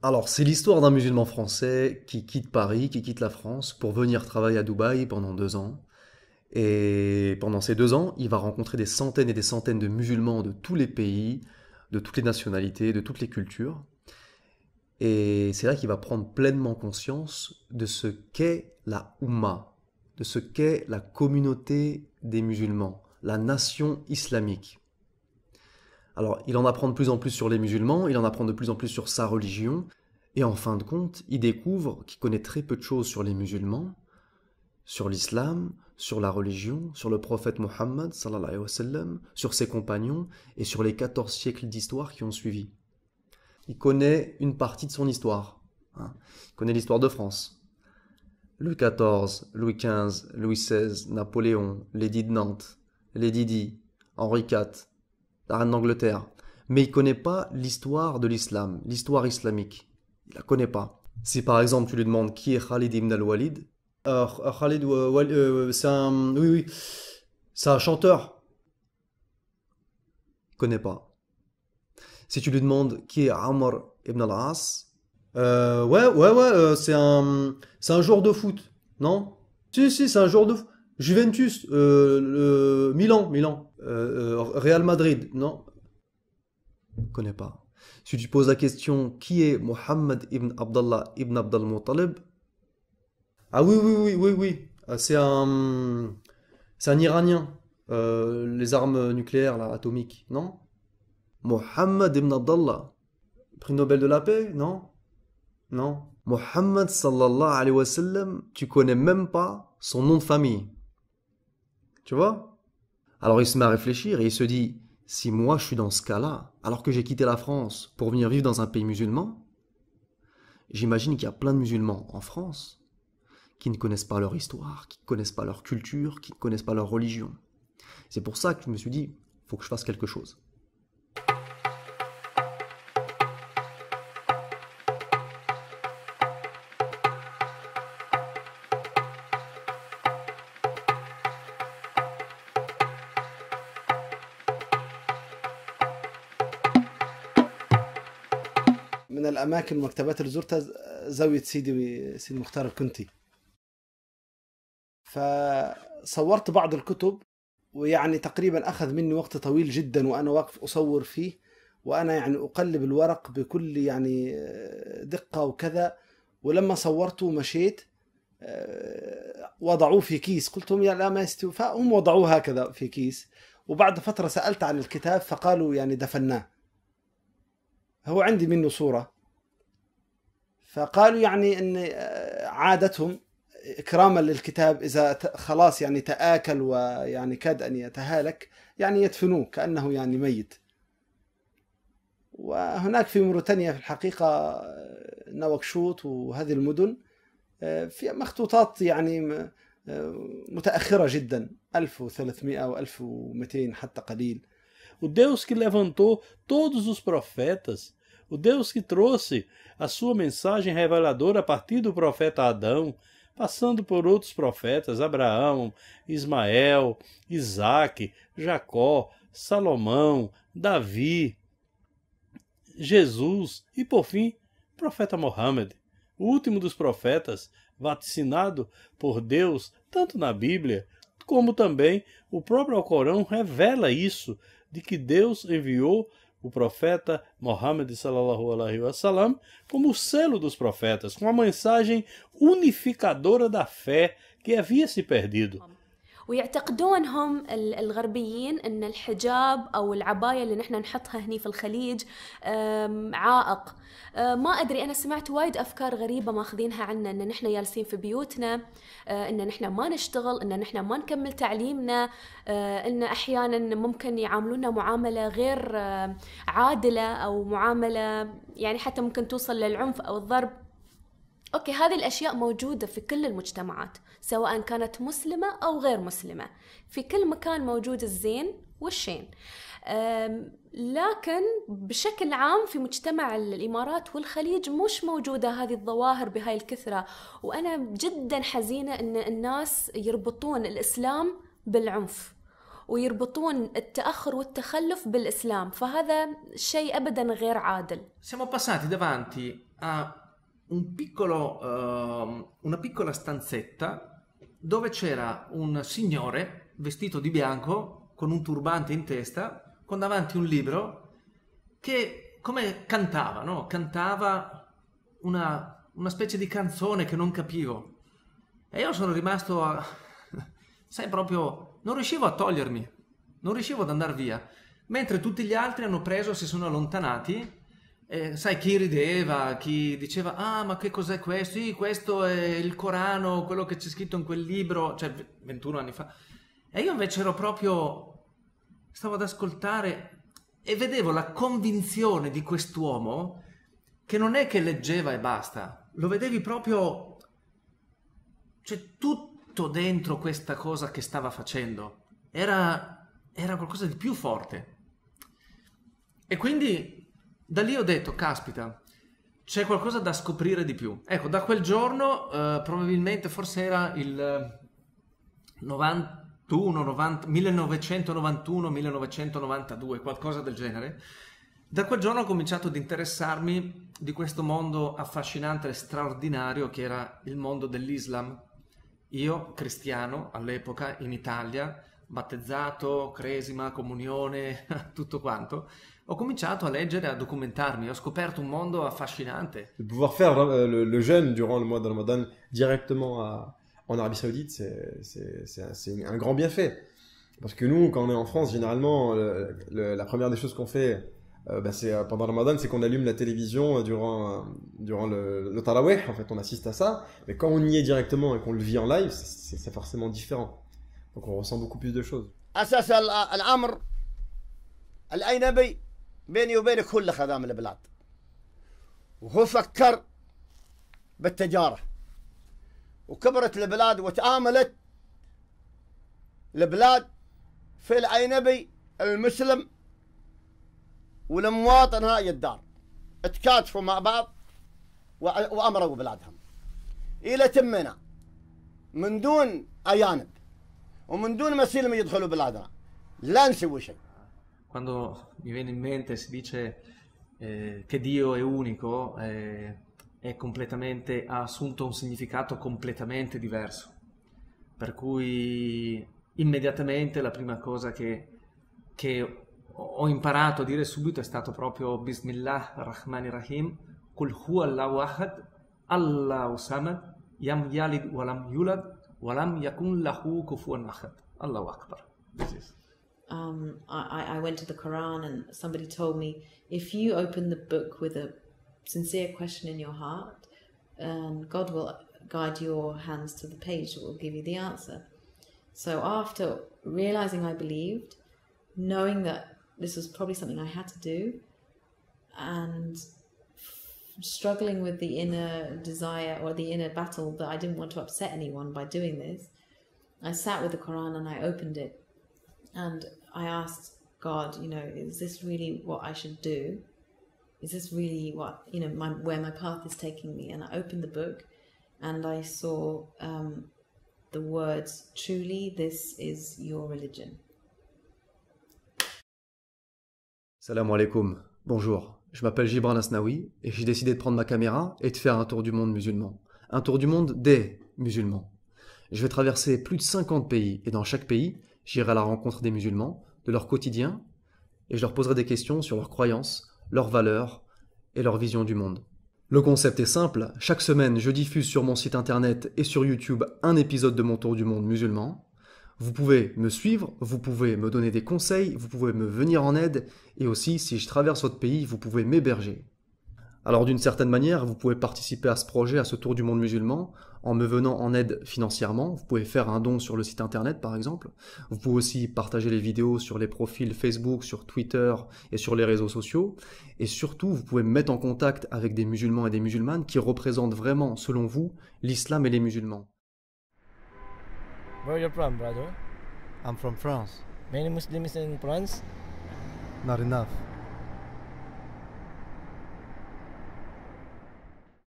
Alors, c'est l'histoire d'un musulman français qui quitte Paris, qui quitte la France pour venir travailler à Dubaï pendant 2 ans. Et pendant ces 2 ans, il va rencontrer des centaines et des centaines de musulmans de tous les pays, de toutes les nationalités, de toutes les cultures. Et c'est là qu'il va prendre pleinement conscience de ce qu'est la Oumma, de ce qu'est la communauté des musulmans, la nation islamique. Alors, il en apprend de plus en plus sur les musulmans, il en apprend de plus en plus sur sa religion, et en fin de compte, il découvre qu'il connaît très peu de choses sur les musulmans, sur l'islam, sur la religion, sur le prophète Mohammed, sallallahu alayhi wa sallam, sur ses compagnons, et sur les 14 siècles d'histoire qui ont suivi. Il connaît une partie de son histoire, hein. Il connaît l'histoire de France. Louis XIV, Louis XV, Louis XVI, Napoléon, l'édit de Nantes, l'édit d'I, Henri IV, la reine d'Angleterre. Mais il ne connaît pas l'histoire de l'islam, l'histoire islamique. Il la connaît pas. Si par exemple tu lui demandes qui est Khalid ibn al-Walid, Khalid, c'est un, oui, oui, c'est un chanteur. Il connaît pas. Si tu lui demandes qui est Amr ibn al-As, c'est un joueur de foot, non? Si, si, c'est un joueur de foot. Juventus, Milan, Real Madrid, non? Il connaît pas. Si tu poses la question qui est Mohammed ibn Abdallah ibn Abdel Muttalib, ah oui, oui, oui, oui, oui, c'est un Iranien, les armes nucléaires, là, atomiques, non? Mohammed ibn Abdallah, prix Nobel de la paix, non? Non. Mohammed sallallahu alayhi wa sallam, tu connais même pas son nom de famille. Tu vois? Alors il se met à réfléchir et il se dit, si moi je suis dans ce cas-là, alors que j'ai quitté la France pour venir vivre dans un pays musulman, j'imagine qu'il y a plein de musulmans en France qui ne connaissent pas leur histoire, qui ne connaissent pas leur culture, qui ne connaissent pas leur religion. C'est pour ça que je me suis dit, faut que je fasse quelque chose. من الأماكن والمكتبات اللي زرتها زاوية سيدي مختار الكنتي. فصورت بعض الكتب، ويعني تقريبا أخذ مني وقت طويل جدا وأنا واقف أصور فيه، وأنا يعني أقلب الورق بكل يعني دقة وكذا. ولما صورته ومشيت وضعوه في كيس، قلت لهم يا لا ما يستوي، فهم وضعوه هكذا في كيس. وبعد فترة سألت عن الكتاب فقالوا يعني دفناه. هو عندي منه صورة. فقالوا يعني ان عادتهم اكراما للكتاب اذا خلاص يعني تآكل ويعني كاد ان يتهالك يعني يدفنوه كأنه يعني ميت. وهناك في موريتانيا في الحقيقة نواكشوط وهذه المدن في مخطوطات يعني متأخرة جدا، 1300 و1200 حتى قليل. O Deus que levantou todos os profetas, o Deus que trouxe a sua mensagem reveladora a partir do profeta Adão, passando por outros profetas, Abraão, Ismael, Isaque, Jacó, Salomão, Davi, Jesus e, por fim, o profeta Mohammed, o último dos profetas, vaticinado por Deus tanto na Bíblia como também o próprio Alcorão revela isso, de que Deus enviou o profeta Mohammed sallallahu alaihi wasallam como o selo dos profetas, com a mensagem unificadora da fé que havia se perdido. ويعتقدون هم الغربيين ان الحجاب او العباية اللي نحن نحطها هني في الخليج عائق. ما ادري، انا سمعت وايد افكار غريبة ماخذينها عنا، ان نحن جالسين في بيوتنا، ان نحن ما نشتغل، ان نحن ما نكمل تعليمنا، ان احيانا ممكن يعاملونا معاملة غير عادلة او معاملة يعني حتى ممكن توصل للعنف او الضرب. أوكي، هذه الأشياء موجودة في كل المجتمعات سواء كانت مسلمة أو غير مسلمة، في كل مكان موجود الزين والشين. لكن بشكل عام في مجتمع الإمارات والخليج مش موجودة هذه الظواهر بهاي الكثرة. وأنا جدا حزينة أن الناس يربطون الإسلام بالعنف، ويربطون التأخر والتخلف بالإسلام، فهذا شيء أبدا غير عادل. Siamo passati davanti a una piccola stanzetta dove c'era un signore vestito di bianco con un turbante in testa, con davanti un libro che come cantava, no? Cantava una specie di canzone che non capivo. E io sono rimasto sai, proprio, non riuscivo a togliermi, non riuscivo ad andare via, mentre tutti gli altri hanno preso, si sono allontanati, e, sai, chi rideva, chi diceva, ah, ma che cos'è questo? Sì, questo è il Corano, quello che c'è scritto in quel libro, cioè 21 anni fa. E io invece stavo ad ascoltare e vedevo la convinzione di quest'uomo che non è che leggeva e basta, lo vedevi proprio... Cioè tutto dentro questa cosa che stava facendo era qualcosa di più forte. E quindi da lì ho detto, caspita, c'è qualcosa da scoprire di più. Ecco, da quel giorno, probabilmente forse era il 1991-1992, qualcosa del genere. Da quel giorno ho cominciato ad interessarmi di questo mondo affascinante e straordinario che era il mondo dell'Islam. Io, cristiano, all'epoca, in Italia, battezzato, cresima, comunione, tutto quanto, ho cominciato a leggere, a documentarmi, ho scoperto un mondo affascinante. De pouvoir faire le jeûne durant le mois de Ramadan directement en Arabie Saoudite, c'est un grand bienfait. Parce que nous, quand on est en France, généralement, la première des choses qu'on fait, pendant le Ramadan, c'est qu'on allume la télévision durant le Tarawih. En fait, on assiste à ça. Mais quand on y est directement et qu'on le vit en live, c'est forcément différent. Donc on ressent beaucoup plus de choses. أساس الأمر الأجنبي بيني وبينك كل خدام البلاد، وهو فكر بالتجارة، وكبرت البلاد وتآملت البلاد في الأجنبي المسلم والمواطن هاي الدار تكاتفوا مع بعض وأمروا بلادهم إلى تمنا من دون أجانب ومن دون مسلم يدخلوا بلادنا لا نسوي شيء. Quando mi viene in mente si dice che Dio è unico, ha assunto un significato completamente diverso, per cui immediatamente la prima cosa che ho imparato a dire subito è stato proprio Bismillah ar-Rahman ar-Rahim, Qul huwa Allahu ahad, Allahu samad, Yam yalid walam yulad, walam yakun lahu kufuwan ahad. Allahu Akbar. This is. I went to the Quran and somebody told me, if you open the book with a sincere question in your heart, God will guide your hands to the page that will give you the answer. So after realizing I believed, knowing that this was probably something I had to do, and struggling with the inner desire or the inner battle that I didn't want to upset anyone by doing this, I sat with the Quran and I opened it and I asked God, is this really what I should do? Is this really what, where my path is taking me? And I opened the book and I saw the words, truly this is your religion. Salam alaikum, bonjour, je m'appelle Gibran Asnaoui et j'ai décidé de prendre ma caméra et de faire un tour du monde musulman. Un tour du monde des musulmans. Je vais traverser plus de 50 pays et dans chaque pays, j'irai à la rencontre des musulmans, de leur quotidien et je leur poserai des questions sur leurs croyances, leurs valeurs et leur vision du monde. Le concept est simple, chaque semaine je diffuse sur mon site internet et sur YouTube un épisode de mon tour du monde musulman. Vous pouvez me suivre, vous pouvez me donner des conseils, vous pouvez me venir en aide et aussi si je traverse votre pays, vous pouvez m'héberger. Alors d'une certaine manière, vous pouvez participer à ce projet, à ce tour du monde musulman, en me venant en aide financièrement. Vous pouvez faire un don sur le site internet par exemple. Vous pouvez aussi partager les vidéos sur les profils Facebook, sur Twitter et sur les réseaux sociaux. Et surtout, vous pouvez me mettre en contact avec des musulmans et des musulmanes qui représentent vraiment, selon vous, l'islam et les musulmans. Where are you from, brother? I'm from France. Many Muslims in France? Not enough.